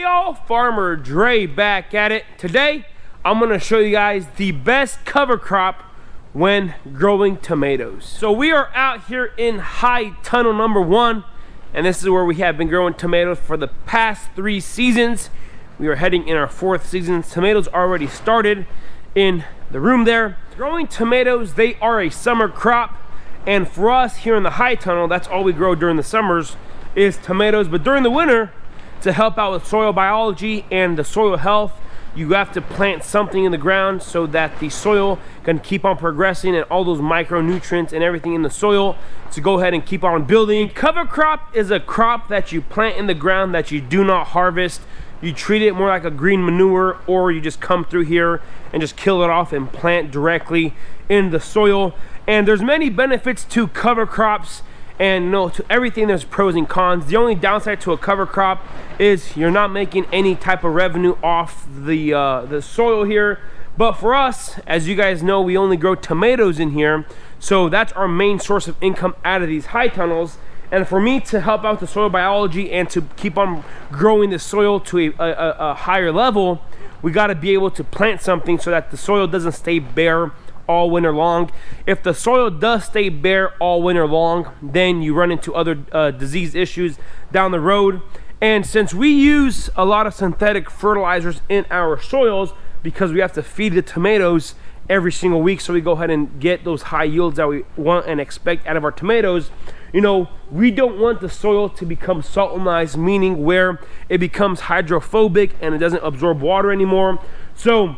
y'all, Farmer Dre back at it. Today I'm gonna show you guys the best cover crop when growing tomatoes. So we are out here in high tunnel number 1, and this is where we have been growing tomatoes for the past 3 seasons. We are heading in our 4th season. Tomatoes already started in the room there. Growing tomatoes, they are a summer crop, and for us here in the high tunnel, that's all we grow during the summers is tomatoes. But during the winter, to help out with soil biology and the soil health, you have to plant something in the ground so that the soil can keep on progressing and all those micronutrients and everything in the soil to go ahead and keep on building. Cover crop is a crop that you plant in the ground that you do not harvest. You treat it more like a green manure, or you just come through here and just kill it off and plant directly in the soil. And there's many benefits to cover crops, and to everything there's pros and cons. The only downside to a cover crop is you're not making any type of revenue off the soil here. But for us, as you guys know, we only grow tomatoes in here, so that's our main source of income out of these high tunnels. And for me to help out the soil biology and to keep on growing the soil to a higher level, we got to be able to plant something so that the soil doesn't stay bare all winter long. If the soil does stay bare all winter long, then you run into other disease issues down the road. And since we use a lot of synthetic fertilizers in our soils because we have to feed the tomatoes every single week, so we go ahead and get those high yields that we want and expect out of our tomatoes, we don't want the soil to become saltinized, meaning where it becomes hydrophobic and it doesn't absorb water anymore. So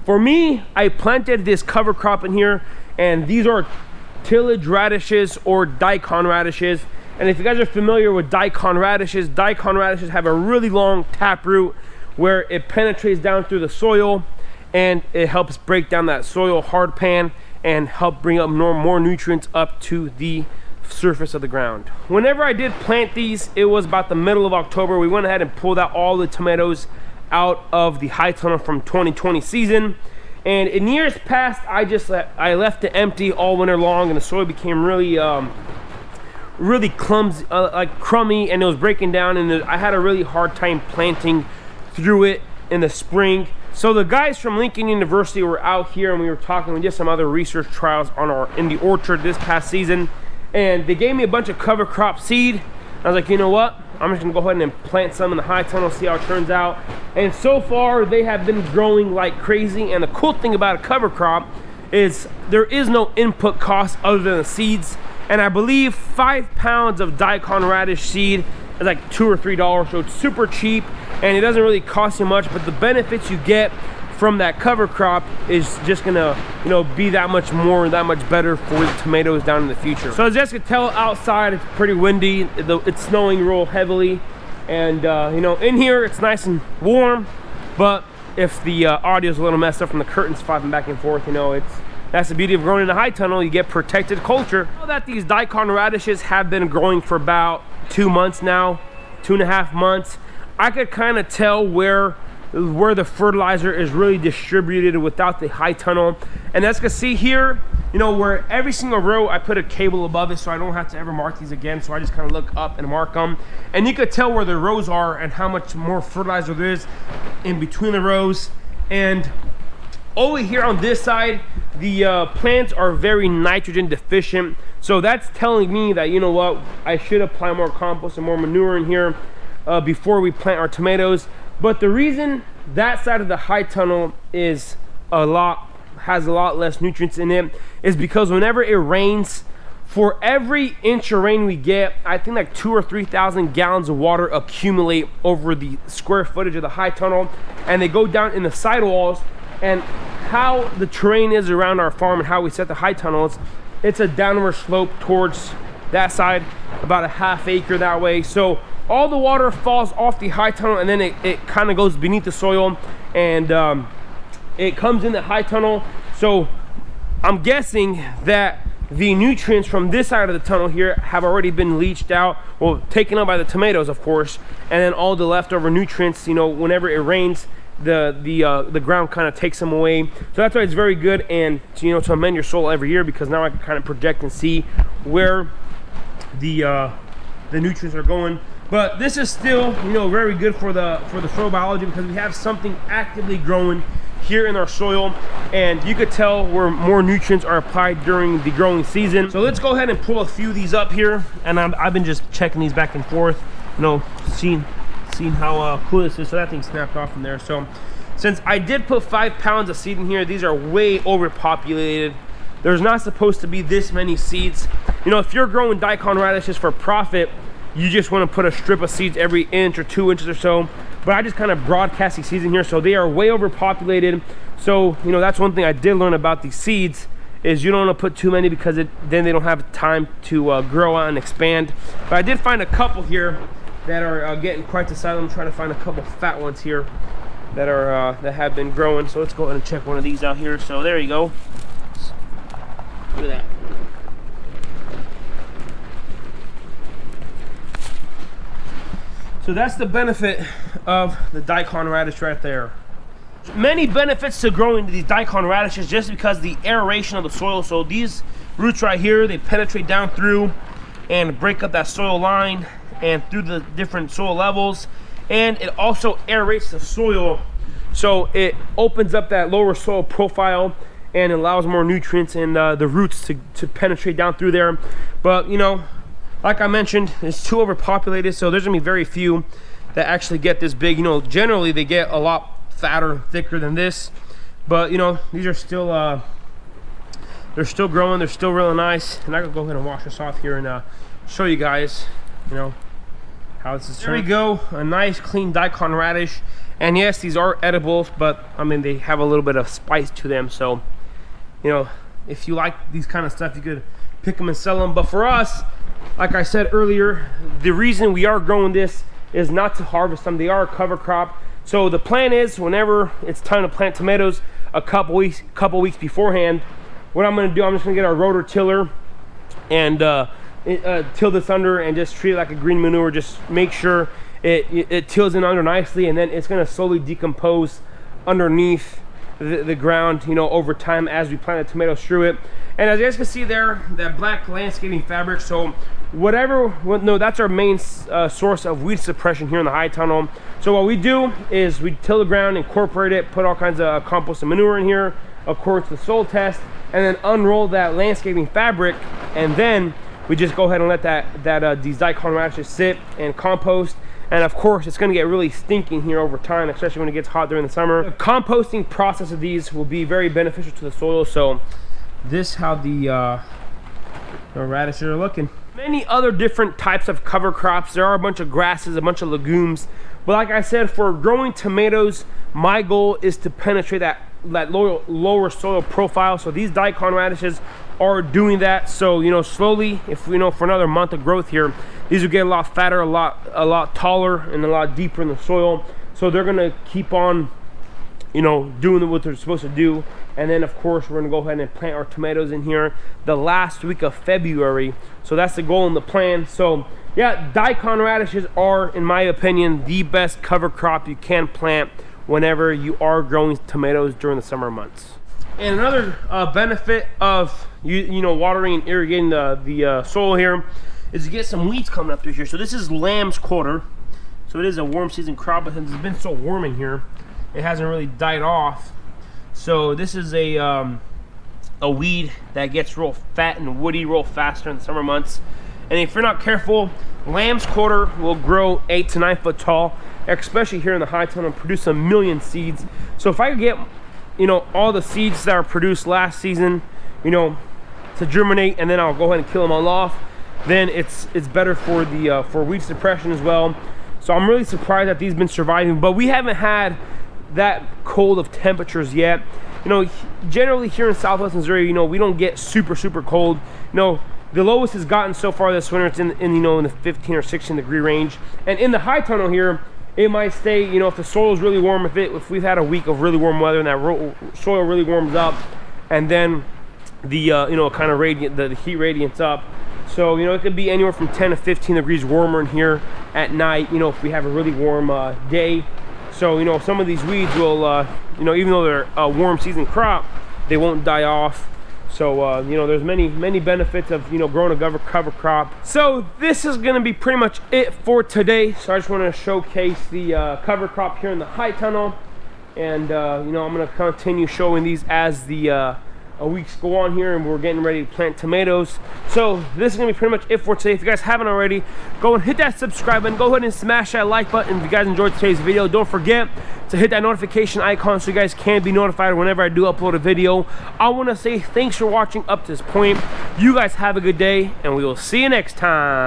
for me, I planted this cover crop in here, and these are tillage radishes or Daikon radishes. And if you guys are familiar with Daikon radishes have a really long taproot where it penetrates down through the soil, and it helps break down that soil hard pan and help bring up more nutrients up to the surface of the ground. Whenever I did plant these, it was about the middle of October. We went ahead and pulled out all the tomatoes out of the high tunnel from 2020 season, and in years past I left it empty all winter long, and the soil became really clumsy, like crummy, and it was breaking down, and I had a really hard time planting through it in the spring. So the guys from Lincoln University were out here, and we were talking. We did some other research trials in the orchard this past season, and they gave me a bunch of cover crop seed. I was like, you know what, I'm just gonna go ahead and plant some in the high tunnel, see how it turns out. And so far they have been growing like crazy. And the cool thing about a cover crop is there is no input cost other than the seeds. And I believe 5 pounds of Daikon radish seed is like $2 or $3, so it's super cheap and it doesn't really cost you much. But the benefits you get from that cover crop is just gonna be that much more and that much better for the tomatoes down in the future. So as you guys can tell, outside it's pretty windy, it's snowing real heavily, and in here it's nice and warm. But if the audio is a little messed up from the curtains flapping back and forth, that's the beauty of growing in a high tunnel. You get protected culture. Now that these Daikon radishes have been growing for about 2 months now, 2.5 months, I could kind of tell where the fertilizer is really distributed without the high tunnel. And as you can see here, where every single row I put a cable above it so I don't have to ever mark these again. So I just kind of look up and mark them, and you could tell where the rows are and how much more fertilizer there is in between the rows. And over here on this side, the plants are very nitrogen deficient, so that's telling me that I should apply more compost and more manure in here before we plant our tomatoes. But the reason that side of the high tunnel has a lot less nutrients in it is because whenever it rains, for every inch of rain we get, I think like 2,000 or 3,000 gallons of water accumulate over the square footage of the high tunnel, and they go down in the sidewalls. And how the terrain is around our farm and how we set the high tunnels, it's a downward slope towards that side, about a ½ acre that way. So all the water falls off the high tunnel, and then it kind of goes beneath the soil, and it comes in the high tunnel. So I'm guessing that the nutrients from this side of the tunnel here have already been leached out, well, taken up by the tomatoes, of course, and then all the leftover nutrients, whenever it rains, the ground kind of takes them away. So that's why it's very good, and to amend your soil every year, because now I can kind of project and see where the nutrients are going. But this is still, you know, very good for the soil biology, because we have something actively growing here in our soil, and you could tell where more nutrients are applied during the growing season. So let's go ahead and pull a few of these up here, and I've been just checking these back and forth, you know, seeing how cool this is. So that thing snapped off from there. So since I did put 5 pounds of seed in here, these are way overpopulated. There's not supposed to be this many seeds. You know, if you're growing daikon radishes for profit, you just want to put a strip of seeds every inch or 2 inches or so. But I just kind of broadcast these seeds in here, so they are way overpopulated. So, you know, that's one thing I did learn about these seeds, is you don't want to put too many, because then they don't have time to grow out and expand. But I did find a couple here that are getting quite the size. I'm trying to find a couple fat ones here that are that have been growing. So let's go ahead and check one of these out here. So there you go. Look at that. So that's the benefit of the daikon radish right there. Many benefits to growing these daikon radishes, just because the aeration of the soil. So these roots right here, they penetrate down through and break up that soil line and through the different soil levels. And it also aerates the soil, so it opens up that lower soil profile and allows more nutrients and the roots to penetrate down through there. But, you know, like I mentioned, it's too overpopulated, so there's gonna be very few that actually get this big. You know, generally they get a lot fatter, thicker than this, but you know, these are still they're still growing, they're still really nice. And I can go ahead and wash this off here and show you guys, you know, how this is. There we go, a nice clean daikon radish. And yes, these are edibles, but I mean, they have a little bit of spice to them, so you know, if you like these kind of stuff, you could pick them and sell them. But for us, like I said earlier, the reason we are growing this is not to harvest them. They are a cover crop. So the plan is, whenever it's time to plant tomatoes, a couple weeks beforehand, what I'm gonna do, I'm just gonna get our rotor tiller and till this under and just treat it like a green manure. Just make sure it tills in under nicely, and then it's gonna slowly decompose underneath the ground, you know, over time as we plant the tomatoes through it. And as you guys can see there, that black landscaping fabric, so that's our main source of weed suppression here in the high tunnel. So what we do is we till the ground, incorporate it, put all kinds of compost and manure in here, of course the soil test, and then unroll that landscaping fabric, and then we just go ahead and let these daikon radishes sit and compost. And of course, it's going to get really stinking here over time, especially when it gets hot during the summer. The composting process of these will be very beneficial to the soil. So this is how the radishes are looking. Many other different types of cover crops. There are a bunch of grasses, a bunch of legumes. But like I said, for growing tomatoes, my goal is to penetrate that lower soil profile. So these daikon radishes are doing that. So, you know, slowly, if you know, for another month of growth here, these will get a lot fatter, a lot taller, and a lot deeper in the soil. So they're gonna keep on, you know, doing what they're supposed to do. And then of course, we're gonna go ahead and plant our tomatoes in here the last week of February. So that's the goal and the plan. So yeah, daikon radishes are, in my opinion, the best cover crop you can plant whenever you are growing tomatoes during the summer months. And another benefit of you know, watering and irrigating the soil here is to get some weeds coming up through here. So this is lamb's quarter, so it is a warm season crop, but since it's been so warm in here, it hasn't really died off. So this is a weed that gets real fat and woody real faster in the summer months. And if you're not careful, lamb's quarter will grow 8 to 9 foot tall, especially here in the high tunnel, and produce 1 million seeds. So if I could get, you know, all the seeds that are produced last season, you know, to germinate, and then I'll go ahead and kill them all off, then it's better for the for weed suppression as well. So I'm really surprised that these have been surviving, but we haven't had that cold of temperatures yet. You know, generally here in Southwest Missouri, you know, we don't get super cold. You know, the lowest has gotten so far this winter, it's in you know, in the 15 or 16 degree range. And in the high tunnel here, it might stay, you know, if the soil is really warm, if we've had a week of really warm weather and that soil really warms up, and then the you know, kind of the heat radiance up. So, you know, it could be anywhere from 10 to 15 degrees warmer in here at night, you know, if we have a really warm day. So, you know, some of these weeds will, you know, even though they're a warm season crop, they won't die off. So, you know, there's many benefits of, you know, growing a cover crop. So this is gonna be pretty much it for today. So I just wanna showcase the cover crop here in the high tunnel. And, you know, I'm gonna continue showing these as the weeks go on here, and we're getting ready to plant tomatoes. So this is gonna be pretty much it for today. If you guys haven't already, go and hit that subscribe button, go ahead and smash that like button. If you guys enjoyed today's video, don't forget to hit that notification icon so you guys can be notified whenever I do upload a video. I want to say thanks for watching up to this point. You guys have a good day, and we will see you next time.